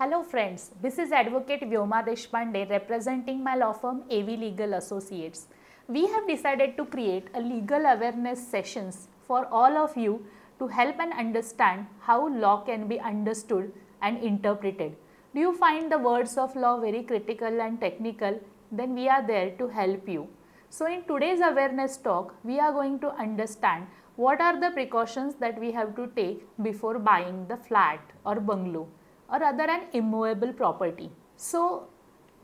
Hello friends, this is Advocate Vyoma Deshpande representing my law firm AV Legal Associates. We have decided to create a legal awareness sessions for all of you to help and understand how law can be understood and interpreted. Do you find the words of law very critical and technical? Then we are there to help you. So in today's awareness talk, we are going to understand what are the precautions that we have to take before buying the flat or bungalow or other an immovable property. So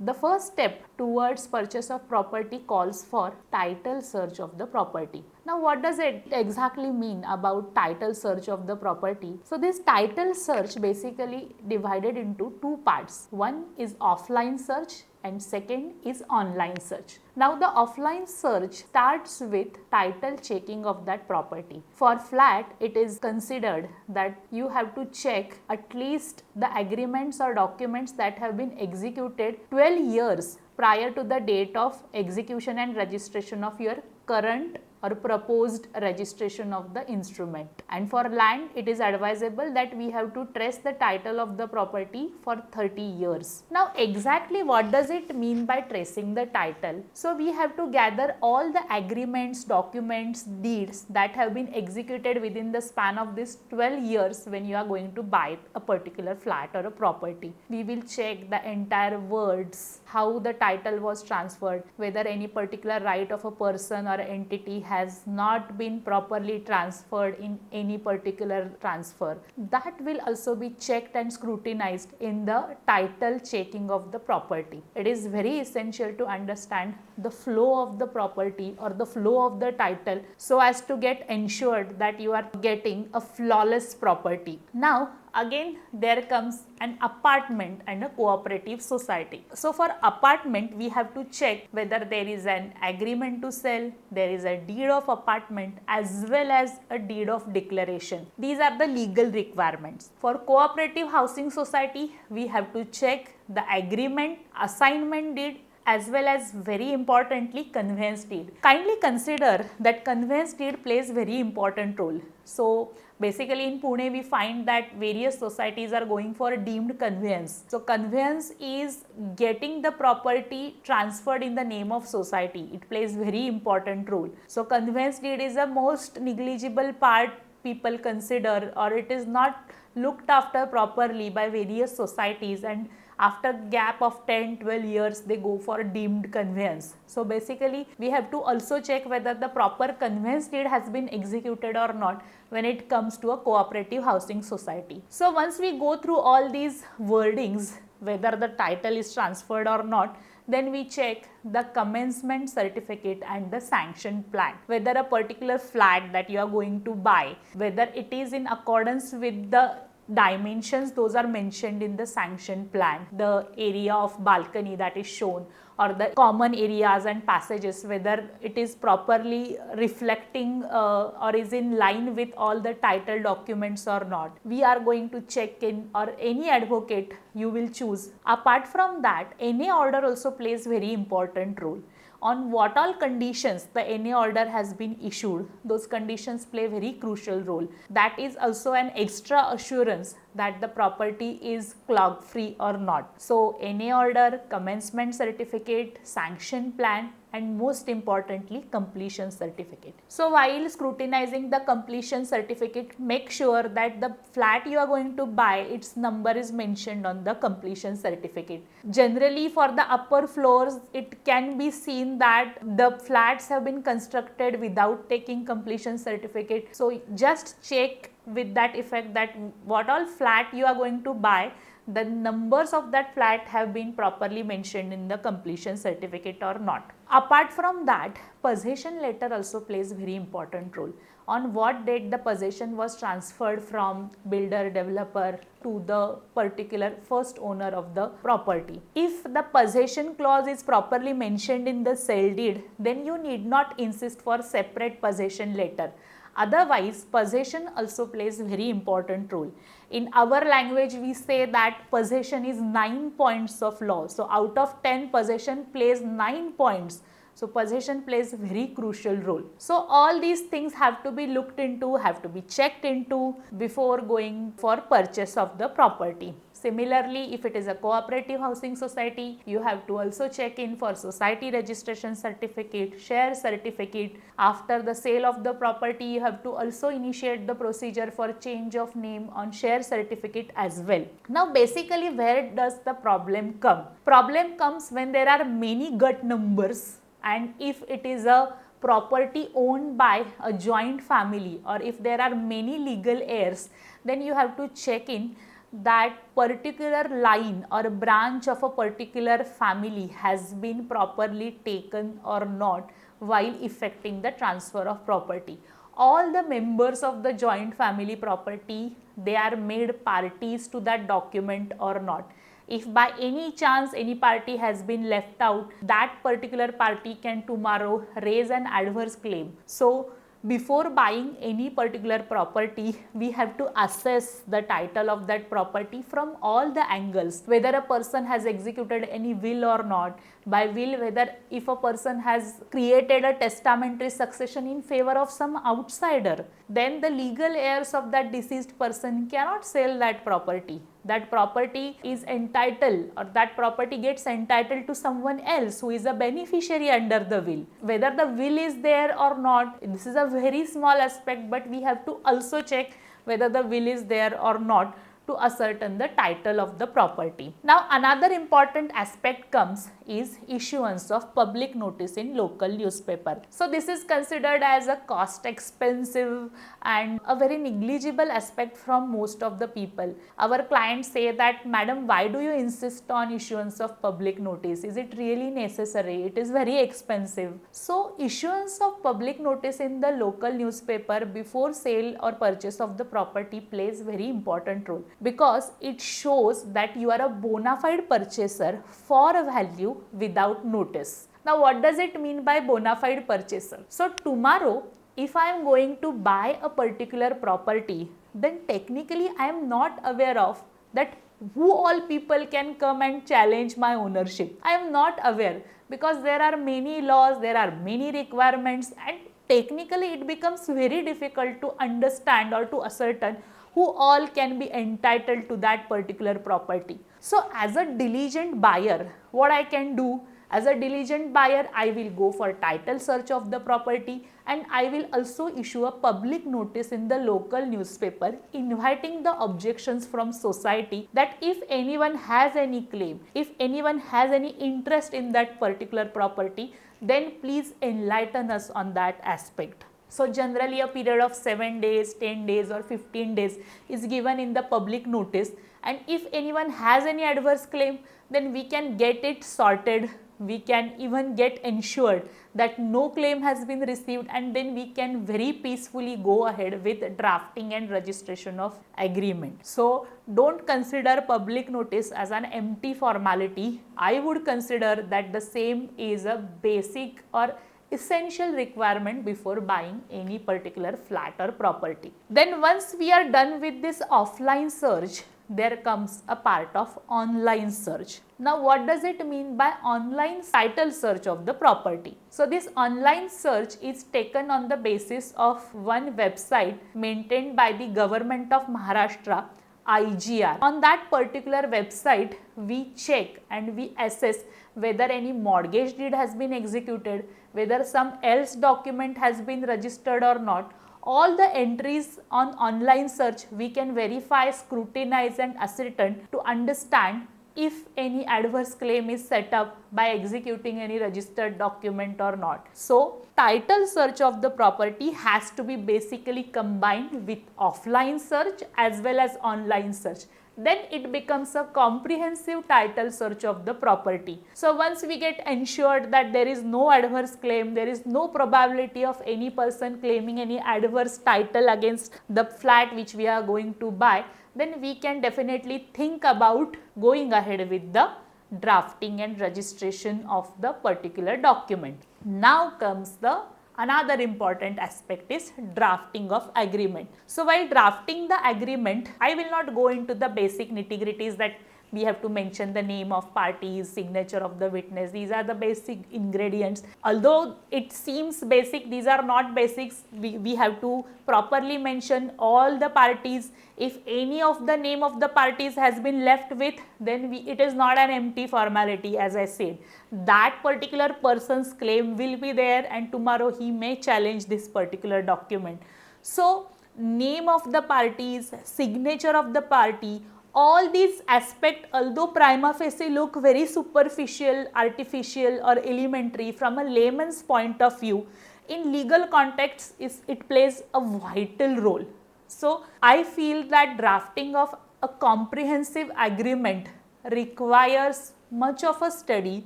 the first step towards purchase of property calls for title search of the property. Now what does it exactly mean about title search of the property? So this title search basically divided into two parts. One is offline search and second is online search. Now the offline search starts with title checking of that property. For flat, it is considered that you have to check at least the agreements or documents that have been executed 12 years prior to the date of execution and registration of your current or proposed registration of the instrument. And for land, it is advisable that we have to trace the title of the property for 30 years. Now exactly what does it mean by tracing the title? So we have to gather all the agreements, documents, deeds that have been executed within the span of this 12 years when you are going to buy a particular flat or a property. We will check the entire words, how the title was transferred, whether any particular right of a person or entity has not been properly transferred in any particular transfer. That will also be checked and scrutinized in the title checking of the property. It is very essential to understand the flow of the property or the flow of the title so as to get ensured that you are getting a flawless property. Now again there comes an apartment and a cooperative society. So for apartment, we have to check whether there is an agreement to sell, there is a deed of apartment as well as a deed of declaration. These are the legal requirements. For cooperative housing society, we have to check the agreement, assignment deed as well as very importantly conveyance deed. Kindly consider that conveyance deed plays very important role. So basically in Pune we find that various societies are going for a deemed conveyance. So conveyance is getting the property transferred in the name of society. It plays very important role. So conveyance deed is the most negligible part people consider, or it is not looked after properly by various societies, and after gap of 10-12 years they go for a deemed conveyance. So basically we have to also check whether the proper conveyance deed has been executed or not when it comes to a cooperative housing society. So once we go through all these wordings, whether the title is transferred or not, then we check the commencement certificate and the sanctioned plan, whether a particular flat that you are going to buy, whether it is in accordance with the dimensions those are mentioned in the sanction plan, the area of balcony that is shown or the common areas and passages, whether it is properly reflecting or is in line with all the title documents or not. We are going to check in, or any advocate you will choose. Apart from that, NA order also plays very important role. On what all conditions the NA order has been issued, those conditions play very crucial role. That is also an extra assurance that the property is clog free or not. So NA order, commencement certificate, sanction plan, and most importantly completion certificate. So while scrutinizing the completion certificate, make sure that the flat you are going to buy, its number is mentioned on the completion certificate. Generally for the upper floors, it can be seen that the flats have been constructed without taking completion certificate. So just check with that effect that what all flat you are going to buy, the numbers of that flat have been properly mentioned in the completion certificate or not. Apart from that, possession letter also plays very important role. On what date the possession was transferred from builder developer to the particular first owner of the property. If the possession clause is properly mentioned in the sale deed, then you need not insist for separate possession letter. Otherwise, possession also plays very important role. In our language, we say that possession is 9 points of law. So out of 10, possession plays 9 points. So possession plays a very crucial role. So all these things have to be looked into, have to be checked into before going for purchase of the property. Similarly, if it is a cooperative housing society, you have to also check in for society registration certificate, share certificate. After the sale of the property, you have to also initiate the procedure for change of name on share certificate as well. Now basically, where does the problem come? Problem comes when there are many gut numbers, and if it is a property owned by a joint family, or if there are many legal heirs, then you have to check in that particular line or branch of a particular family has been properly taken or not while effecting the transfer of property. All the members of the joint family property, they are made parties to that document or not. If by any chance any party has been left out, that particular party can tomorrow raise an adverse claim. So before buying any particular property, we have to assess the title of that property from all the angles, whether a person has executed any will or not. By will, whether if a person has created a testamentary succession in favor of some outsider, then the legal heirs of that deceased person cannot sell that property. That property is entitled, or that property gets entitled to someone else who is a beneficiary under the will. Whether the will is there or not, this is a very small aspect, but we have to also check whether the will is there or not to ascertain the title of the property. Now another important aspect comes is issuance of public notice in local newspaper. So this is considered as a cost expensive and a very negligible aspect from most of the people. Our clients say that, madam, why do you insist on issuance of public notice? Is it really necessary? It is very expensive. So issuance of public notice in the local newspaper before sale or purchase of the property plays very important role, because it shows that you are a bona fide purchaser for a value without notice. Now what does it mean by bona fide purchaser? So tomorrow, if I am going to buy a particular property, then technically I am not aware of that who all people can come and challenge my ownership. I am not aware, because there are many laws, there are many requirements, and technically it becomes very difficult to understand or to ascertain who all can be entitled to that particular property. So as a diligent buyer, what I can do, as a diligent buyer, I will go for title search of the property, and I will also issue a public notice in the local newspaper inviting the objections from society that if anyone has any claim, if anyone has any interest in that particular property, then please enlighten us on that aspect. So generally a period of 7 days, 10 days or 15 days is given in the public notice, and if anyone has any adverse claim, then we can get it sorted. We can even get ensured that no claim has been received, and then we can very peacefully go ahead with drafting and registration of agreement. So don't consider public notice as an empty formality. I would consider that the same is a basic or essential requirement before buying any particular flat or property. Then once we are done with this offline search, there comes a part of online search. Now what does it mean by online title search of the property? So this online search is taken on the basis of one website maintained by the government of Maharashtra, IGR. On that particular website, we check and we assess whether any mortgage deed has been executed, whether some else document has been registered or not. All the entries on online search we can verify, scrutinize and ascertain to understand if any adverse claim is set up by executing any registered document or not. So title search of the property has to be basically combined with offline search as well as online search. Then it becomes a comprehensive title search of the property. So once we get ensured that there is no adverse claim, there is no probability of any person claiming any adverse title against the flat which we are going to buy, then we can definitely think about going ahead with the drafting and registration of the particular document. Now comes the another important aspect is drafting of agreement. So while drafting the agreement, I will not go into the basic nitty-gritties that We have to mention the name of parties, signature of the witness. These are the basic ingredients. Although it seems basic, these are not basics. We have to properly mention all the parties. If any of the name of the parties has been left with, then it is not an empty formality, as I said. That particular person's claim will be there, and tomorrow he may challenge this particular document. So name of the parties, signature of the party, all these aspects, although prima facie look very superficial, artificial or elementary from a layman's point of view, in legal context it plays a vital role. So I feel that drafting of a comprehensive agreement requires much of a study,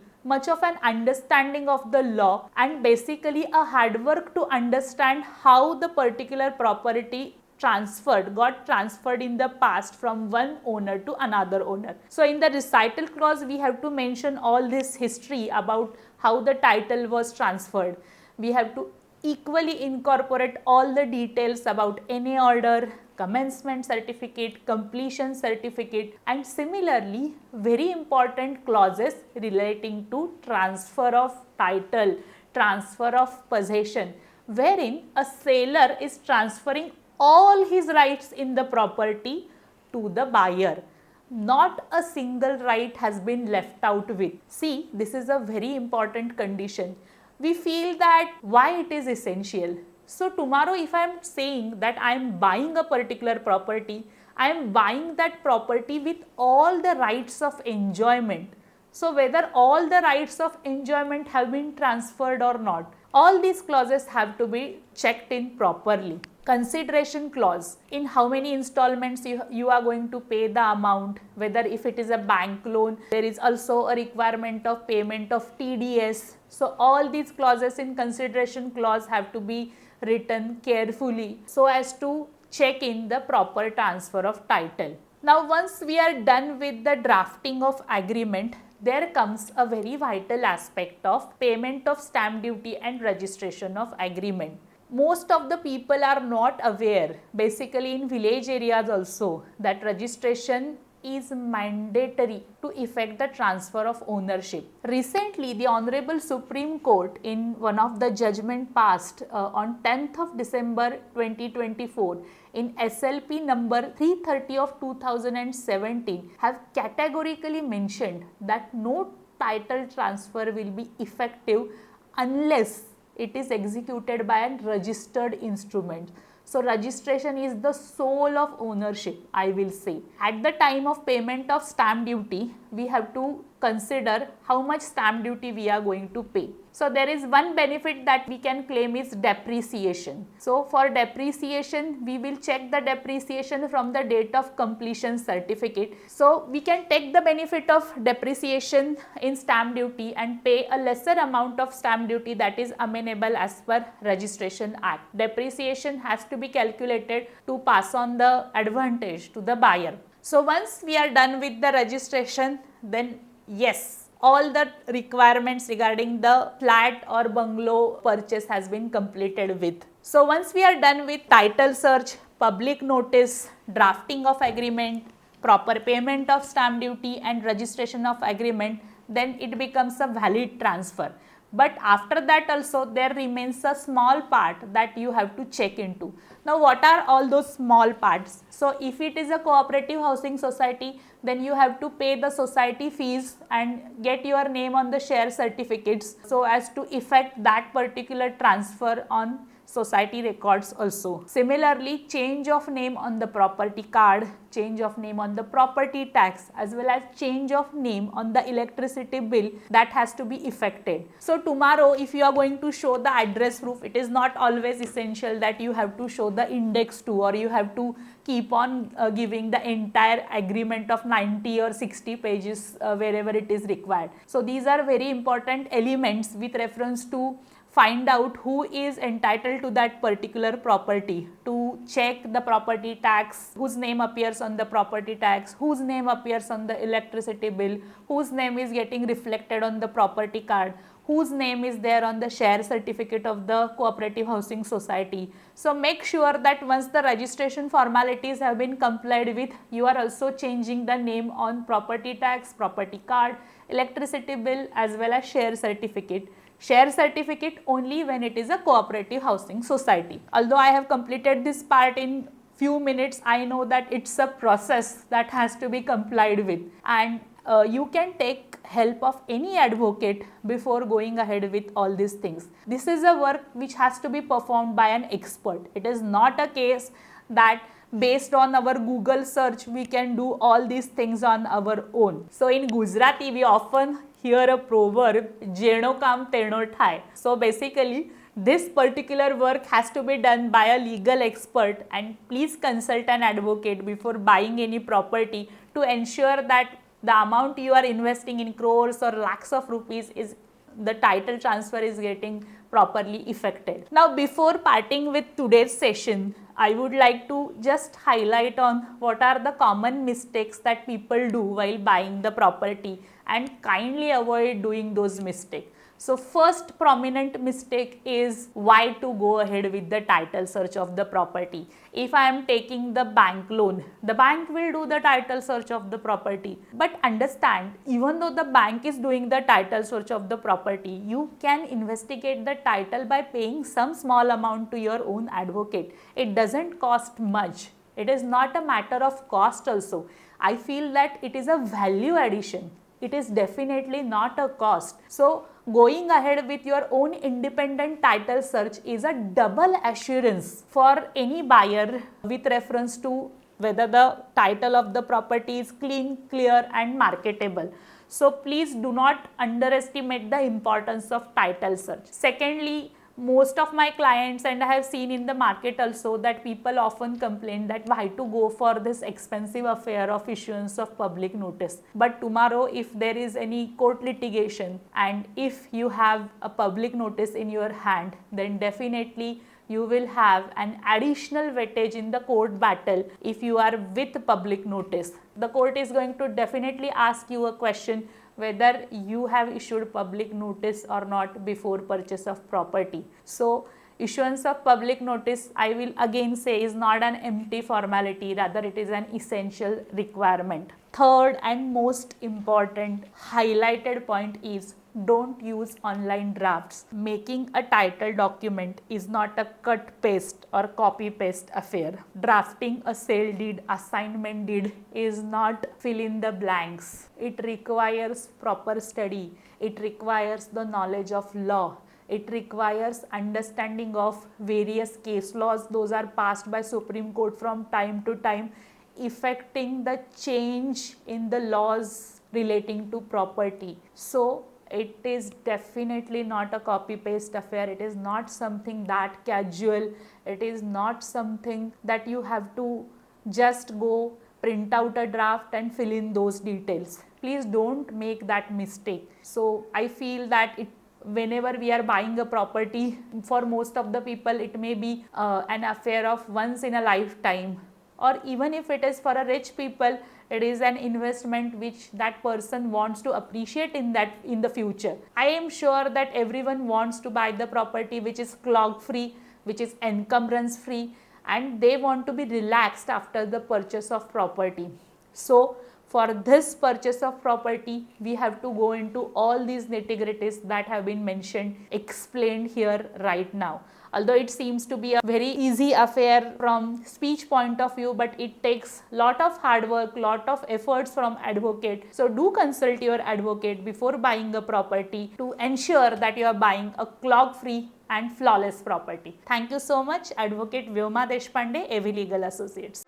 much of an understanding of the law, and basically a hard work to understand how the particular property got transferred in the past from one owner to another owner. So in the recital clause, we have to mention all this history about how the title was transferred. We have to equally incorporate all the details about any order, commencement certificate, completion certificate, and similarly very important clauses relating to transfer of title, transfer of possession, wherein a seller is transferring all his rights in the property to the buyer. Not a single right has been left out with. See, this is a very important condition. We feel that why it is essential. So tomorrow if I am saying that I am buying a particular property, I am buying that property with all the rights of enjoyment. So whether all the rights of enjoyment have been transferred or not, all these clauses have to be checked in properly. Consideration clause, in how many installments you are going to pay the amount, whether if it is a bank loan, there is also a requirement of payment of TDS. So all these clauses in consideration clause have to be written carefully so as to check in the proper transfer of title. Now once we are done with the drafting of agreement, there comes a very vital aspect of payment of stamp duty and registration of agreement. Most of the people are not aware, basically in village areas also, that registration is mandatory to effect the transfer of ownership. Recently, the Honorable Supreme Court in one of the judgment passed on 10th of December 2024 in SLP number 330 of 2017 have categorically mentioned that no title transfer will be effective unless it is executed by a registered instrument. So registration is the soul of ownership, I will say. At the time of payment of stamp duty, we have to consider how much stamp duty we are going to pay. So there is one benefit that we can claim is depreciation. So for depreciation, we will check the depreciation from the date of completion certificate. So we can take the benefit of depreciation in stamp duty and pay a lesser amount of stamp duty that is amenable as per Registration Act. Depreciation has to be calculated to pass on the advantage to the buyer. So once we are done with the registration, then yes, all the requirements regarding the flat or bungalow purchase has been completed with. So once we are done with title search, public notice, drafting of agreement, proper payment of stamp duty and registration of agreement, then it becomes a valid transfer. But after that also there remains a small part that you have to check into. Now what are all those small parts? So if it is a cooperative housing society, then you have to pay the society fees and get your name on the share certificates so as to effect that particular transfer on society records also. Similarly, change of name on the property card, change of name on the property tax, as well as change of name on the electricity bill, that has to be effected. So tomorrow if you are going to show the address proof, it is not always essential that you have to show the index to, or you have to keep on giving the entire agreement of 90 or 60 pages wherever it is required. So these are very important elements with reference to find out who is entitled to that particular property, to check the property tax, whose name appears on the property tax, whose name appears on the electricity bill, whose name is getting reflected on the property card, whose name is there on the share certificate of the cooperative housing society. So make sure that once the registration formalities have been complied with, you are also changing the name on property tax, property card, electricity bill as well as share certificate. Share certificate only when it is a cooperative housing society. Although I have completed this part in few minutes, I know that it's a process that has to be complied with, and you can take help of any advocate before going ahead with all these things. This is a work which has to be performed by an expert. It is not a case that based on our Google search we can do all these things on our own. So in Gujarati we often hear a proverb, jeno kam teno thai. So basically this particular work has to be done by a legal expert, and please consult an advocate before buying any property to ensure that the amount you are investing in crores or lakhs of rupees is the title transfer is getting properly effected. Now before parting with today's session, I would like to just highlight on what are the common mistakes that people do while buying the property and kindly avoid doing those mistakes. So first prominent mistake is why to go ahead with the title search of the property. If I am taking the bank loan, the bank will do the title search of the property. But understand, even though the bank is doing the title search of the property, you can investigate the title by paying some small amount to your own advocate. It doesn't cost much. It is not a matter of cost also. I feel that it is a value addition. It is definitely not a cost. So going ahead with your own independent title search is a double assurance for any buyer with reference to whether the title of the property is clean, clear and marketable. So please do not underestimate the importance of title search. Secondly, most of my clients, and I have seen in the market also, that people often complain that why to go for this expensive affair of issuance of public notice. But tomorrow if there is any court litigation and if you have a public notice in your hand, then definitely you will have an additional weightage in the court battle if you are with public notice. The court is going to definitely ask you a question whether you have issued public notice or not before purchase of property. So issuance of public notice, I will again say, is not an empty formality, rather it is an essential requirement. Third and most important highlighted point is don't use online drafts. Making a title document is not a cut paste or copy paste affair. Drafting a sale deed, assignment deed is not fill in the blanks. It requires proper study. It requires the knowledge of law. It requires understanding of various case laws. Those are passed by Supreme Court from time to time, effecting the change in the laws relating to property. So it is definitely not a copy paste affair. It is not something that casual. It is not something that you have to just go print out a draft and fill in those details. Please don't make that mistake. So I feel that whenever we are buying a property, for most of the people it may be an affair of once in a lifetime, or even if it is for a rich people, it is an investment which that person wants to appreciate in the future. I am sure that everyone wants to buy the property which is clog free, which is encumbrance free, and they want to be relaxed after the purchase of property. So for this purchase of property, we have to go into all these nitty-gritties that have been mentioned, explained here right now. Although it seems to be a very easy affair from speech point of view, but it takes lot of hard work, lot of efforts from advocate. So do consult your advocate before buying a property to ensure that you are buying a clog-free and flawless property. Thank you so much, Advocate Vyoma Deshpande, AV Legal Associates.